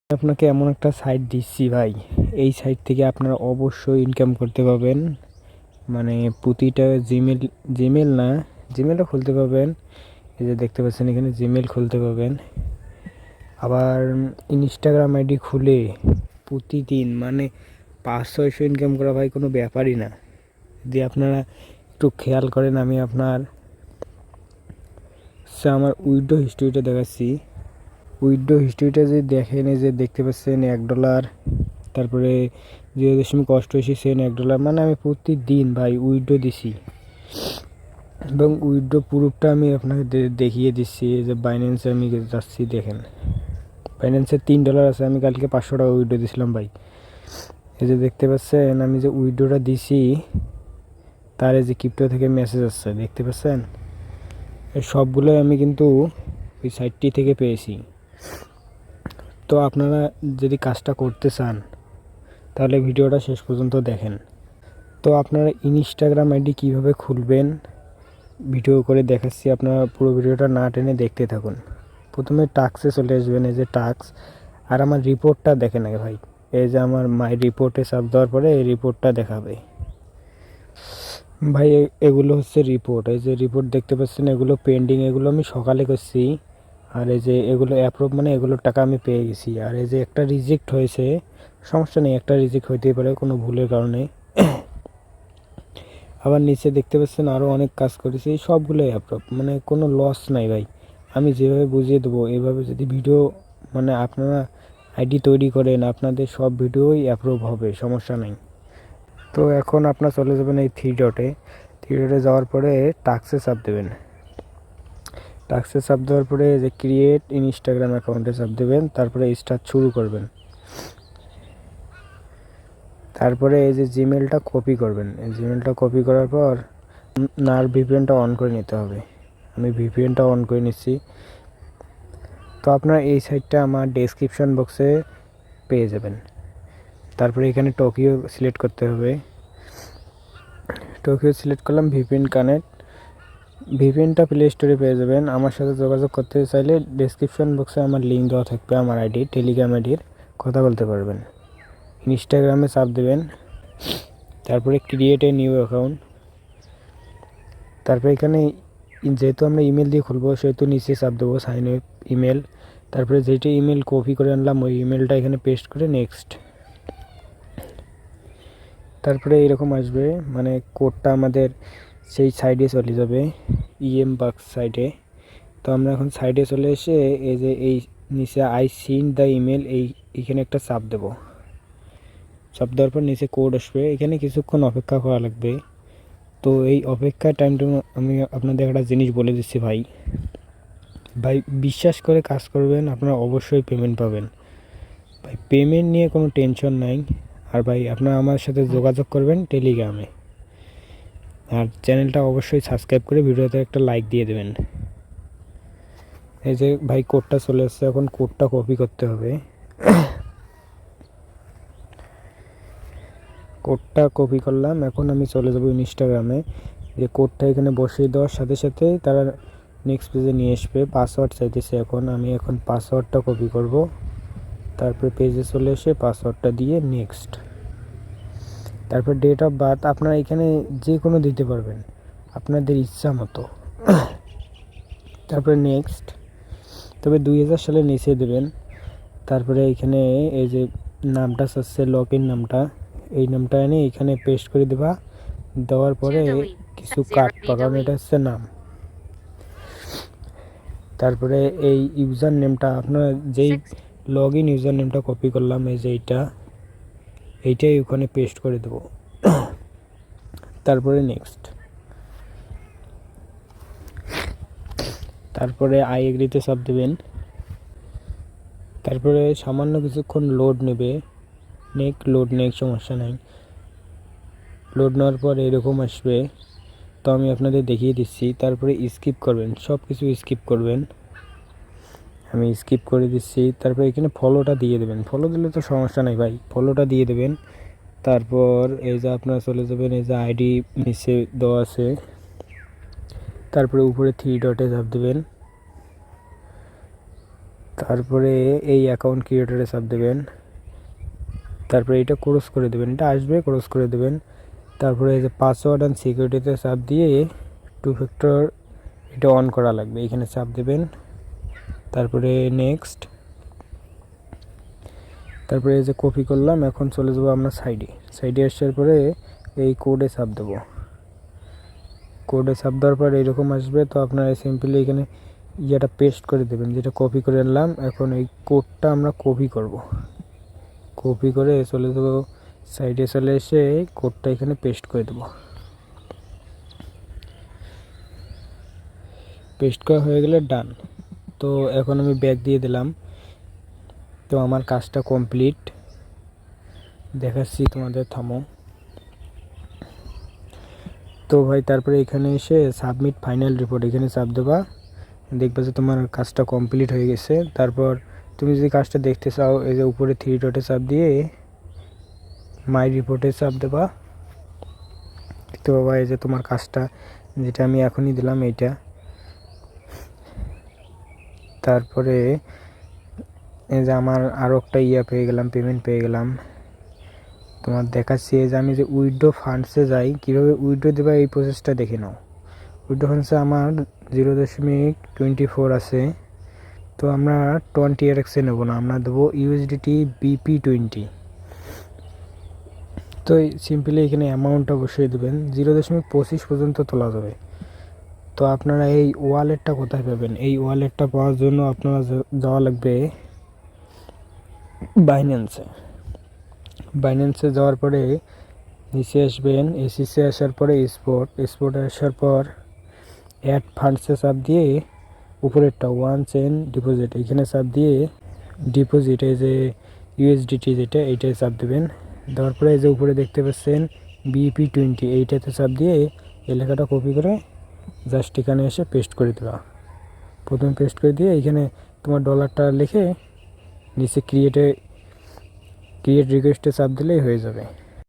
আপনাকে এমন একটা সাইট দিচ্ছি ভাই, এই সাইট থেকে আপনারা অবশ্যই ইনকাম করতে পারবেন। মানে প্রতিটা জিমেল না, জিমেলও খুলতে পারবেন। এই যে দেখতে পাচ্ছেন এখানে জিমেল খুলতে পারবেন। আবার ইনস্টাগ্রাম আইডি খুলে প্রতিদিন মানে 500-600 ইনকাম করা ভাই কোনো ব্যাপারই না। যদি আপনারা একটু খেয়াল করেন, আমি আমার উইডো হিস্ট্রিটা দেখাচ্ছি। উইড্রো হিস্ট্রিটা যে দেখেন, এই যে দেখতে পাচ্ছেন $1, তারপরে 0.88 $1, মানে আমি প্রতিদিন ভাই উইড্রো দিছি এবং উইড্রো প্রুফটা আমি আপনাকে দেখিয়ে দিচ্ছি। এই যে বাইন্যান্সে আমি যাচ্ছি, দেখেন বাইন্যান্সে $3 আছে, আমি কালকে $500 উইড্রো দিছিলাম ভাই। এই যে দেখতে পাচ্ছেন আমি যে উইড্রোটা দিছি তার এই যে ক্রিপ্টো থেকে মেসেজ আসছে, দেখতে পাচ্ছেন। এই সবগুলো আমি কিন্তু ওই সাইটটি থেকে পেয়েছি। তো আপনারা যদি কাজটা করতে চান তাহলে ভিডিওটা শেষ পর্যন্ত দেখেন। তো আপনারা ইনস্টাগ্রাম আইডি কীভাবে খুলবেন ভিডিও করে দেখাচ্ছি, আপনারা পুরো ভিডিওটা না টেনে দেখতে থাকুন। প্রথমে টাস্কে চলে আসবেন, এই যে টাস্ক, আর আমার রিপোর্টটা দেখেন আগে ভাই। এই যে আমার মাই রিপোর্টে চাপ দেওয়ার পরে এই রিপোর্টটা দেখাবে ভাই। এগুলো হচ্ছে রিপোর্ট, এই যে রিপোর্ট দেখতে পাচ্ছেন, এগুলো পেন্ডিং, এগুলো আমি সকালে করছি। আর এই যে এগুলো অ্যাপ্রুভ, মানে এগুলোর টাকা আমি পেয়ে গেছি। আর এই যে একটা রিজেক্ট হয়েছে, সমস্যা নেই, একটা রিজেক্ট হইতেই পারে কোনো ভুলের কারণে। আবার নিচে দেখতে পাচ্ছেন আরও অনেক কাজ করেছি, সবগুলোই অ্যাপ্রুভ, মানে কোনো লস নাই ভাই। আমি যেভাবে বুঝিয়ে দেবো এইভাবে যদি ভিডিও মানে আপনারা আইডি তৈরি করেন, আপনাদের সব ভিডিওই অ্যাপ্রুভ হবে, সমস্যা নাই। তো এখন আপনার চলে যাবেন এই থ্রি ডটে যাওয়ার পরে টাস্কে চাপ দেবেন। টাস্কে চাপ দেওয়ার পরে যে ক্রিয়েট ইনস্টাগ্রাম অ্যাকাউন্টে চাপ দেবেন, তারপরে স্টার্ট শুরু করবেন। তারপরে এই যে জিমেলটা কপি করবেন, এই জিমেলটা কপি করার পর নার ভিপিএনটা অন করে নিতে হবে। আমি ভিপিএনটা অন করে নিচ্ছি। তো আপনার এই সাইটটা আমার ডেসক্রিপশন বক্সে পেয়ে যাবেন। তারপরে এখানে টোকিও সিলেক্ট করতে হবে, টোকিও সিলেক্ট করলাম, ভিপিএন কানেক্ট। ভিপিএনটা প্লে স্টোরে পেয়ে যাবেন। আমার সাথে যোগাযোগ করতে চাইলে ডেসক্রিপশন বক্সে আমার লিঙ্ক দেওয়া থাকবে, আমার আইডি, টেলিগ্রাম আইডির, কথা বলতে পারবেন। ইনস্টাগ্রামে চাপ দেবেন, তারপরে ক্রিয়েট এ নিউ অ্যাকাউন্ট। তারপরে এখানে যেহেতু আমরা ইমেল দিয়ে খুলবো সেহেতু নিচে চাপ দেবো সাইন আপ ইমেল। তারপরে যেটা ইমেল কপি করে আনলাম ওই ইমেলটা এখানে পেস্ট করে নেক্সট। তারপরে এরকম আসবে, মানে কোডটা আমাদের সেই সাইডে চলে যাবে, ইএম বাক্স সাইডে। তো আমরা এখন সাইডে চলে এসে এই যে এই নিচে আই সিন দ্য ইমেল, এইখানে একটা চাপ দেবো। চাপ দেওয়ার পর নিচে কোড আসবে, এখানে কিছুক্ষণ অপেক্ষা করা লাগবে। তো এই অপেক্ষার টাইমটা আমি আপনাদের একটা জিনিস বলে দিচ্ছি ভাই, বিশ্বাস করে কাজ করবেন, আপনারা অবশ্যই পেমেন্ট পাবেন ভাই। পেমেন্ট নিয়ে কোনো টেনশন নাই। আর ভাই আপনারা আমার সাথে যোগাযোগ করবেন টেলিগ্রামে, আর চ্যানেলটা অবশ্যই সাবস্ক্রাইব করে ভিডিওতে একটা লাইক দিয়ে দেবেন। এই যে ভাই কোডটা চলে আসছে, এখন কোডটা কপি করতে হবে। কোডটা কপি করলাম, এখন আমি চলে যাব ইনস্টাগ্রামে। যে কোডটা এখানে বসিয়ে দেওয়ার সাথে সাথে তারা নেক্সট পেজে নিয়ে আসবে। পাসওয়ার্ড চাইতেছে, আমি এখন পাসওয়ার্ডটা কপি করব। তারপরে পেজে চলে এসে পাসওয়ার্ডটা দিয়ে নেক্সট। তারপর ডেট অফ বার্থ আপনারা এখানে যে কোনো দিতে পারবেন আপনাদের ইচ্ছা মতো। তারপরে নেক্সট, তবে 2000 সালে নিচে দেবেন। তারপরে এখানে এই যে নামটা চাচ্ছে, লগ ইন নামটা, এই নামটা এনে এখানে পেস্ট করে দেবা। দেওয়ার পরে কিছু কাট পাকানো, এটা হচ্ছে নাম। তারপরে এই ইউজার নেমটা আপনার যেই লগ ইন ইউজার নেমটা কপি করলাম, এই যে এইটাই ওখানে পেস্ট করে দেবো। তারপরে নেক্সট, তারপরে আই এগ্রিতে চাপ দেবেন। তারপরে সামান্য কিছুক্ষণ লোড নেবে, লোড নেক, সমস্যা নাই। লোড নেওয়ার পর এরকম আসবে, তো আমি আপনাদের দেখিয়ে দিচ্ছি। তারপরে স্কিপ করবেন, সব কিছু স্কিপ করবেন, আমি স্কিপ করে দিচ্ছি। তারপর এখানে ফলোটা দিয়ে দেবেন, ফলো দিলে তো সমস্যা নাই ভাই, ফলোটা দিয়ে দেবেন। তারপর এই যে আপনারা চলে যাবেন, এই যে আইডি নিচে দেওয়া আছে, তারপরে উপরে থ্রি ডটে চাপ দেবেন। তারপরে এই অ্যাকাউন্ট ক্রিয়েটরে চাপ দেবেন, তারপরে এটা ক্রস করে দেবেন, এটা আসবে ক্রস করে দেবেন। তারপরে এই যে পাসওয়ার্ড অ্যান্ড সিকিউরিটিতে চাপ দিয়ে 2 ফ্যাক্টর এটা অন করা লাগবে, এখানে চাপ দেবেন। তারপরে নেক্সট, তারপরে এই যে কপি করলাম, এখন চলে যাবো আমরা সাইডে আসার পরে এই কোডে চাপ দেবো। কোডে চাপ দেওয়ার পর এরকম আসবে, তো আপনারা সিম্পলি এখানে ইয়েটা পেস্ট করে দেবেন যেটা কপি করে আনলাম। এখন এই কোডটা আমরা কপি করব, কপি করে চলে যাবো সাইডে, চলে এসে কোডটা এখানে পেস্ট করে দেবো। পেস্ট করা হয়ে গেলে ডান। তো এখন আমি ব্যাক দিয়ে দিলাম, তো আমার কাজটা কমপ্লিট দেখাচ্ছি তোমাদের, থামো। তো ভাই তারপরে এখানে এসে সাবমিট ফাইনাল রিপোর্ট এখানে চাপ দেবা, দেখবে যে তোমার কাজটা কমপ্লিট হয়ে গেছে। তারপর তুমি যদি কাজটা দেখতে চাও এই যে উপরে 3 ডটে চাপ দিয়ে মাই রিপোর্টে চাপ দেবা, দেখতে পাবা এই যে তোমার কাজটা যেটা আমি এখনই দিলাম এইটা। তারপরে এই যে আমার আরও একটা পেয়ে গেলাম, পেমেন্ট পেয়ে গেলাম। তোমার দেখাচ্ছি এই যে আমি যে উইথড্র ফান্ডসে যাই, কীভাবে উইথড্র দেবা এই প্রসেসটা দেখে নাও। উইথড্র ফান্ডসে আমার 0.24 আছে, তো আমরা 20 নেবো না, আমরা দেবো USDT BP20। তো সিম্পলি এখানে অ্যামাউন্টটা বসিয়ে দেবেন, 0.25 পর্যন্ত তোলা যাবে। তো আপনারা এই ওয়ালেটটা কোথায় পাবেন? এই ওয়ালেটটা পাওয়ার জন্য আপনারা যাওয়া লাগবে বাইন্যান্সে যাওয়ার পরে নিচে আসবেন, এসিসে আসার পরে স্পটে আসার পর অ্যাড ফান্ডসে চাপ দিয়ে উপরেরটা ওয়ান চেন ডিপোজিট এখানে চাপ দিয়ে ডিপোজিট এই যে USDT যেটা এইটাই চাপ দেবেন। দেওয়ার পরে এই যে উপরে দেখতে পাচ্ছেন BP20 এইটাতে চাপ দিয়ে এই লেখাটা কপি করে জাস্ট এখানে এসে পেস্ট করে দেওয়া। প্রথমে পেস্ট করে দিয়ে এখানে তোমার ডলারটা লিখে নিচে ক্রিয়েট রিকোয়েস্টে চাপ দিলেই হয়ে যাবে।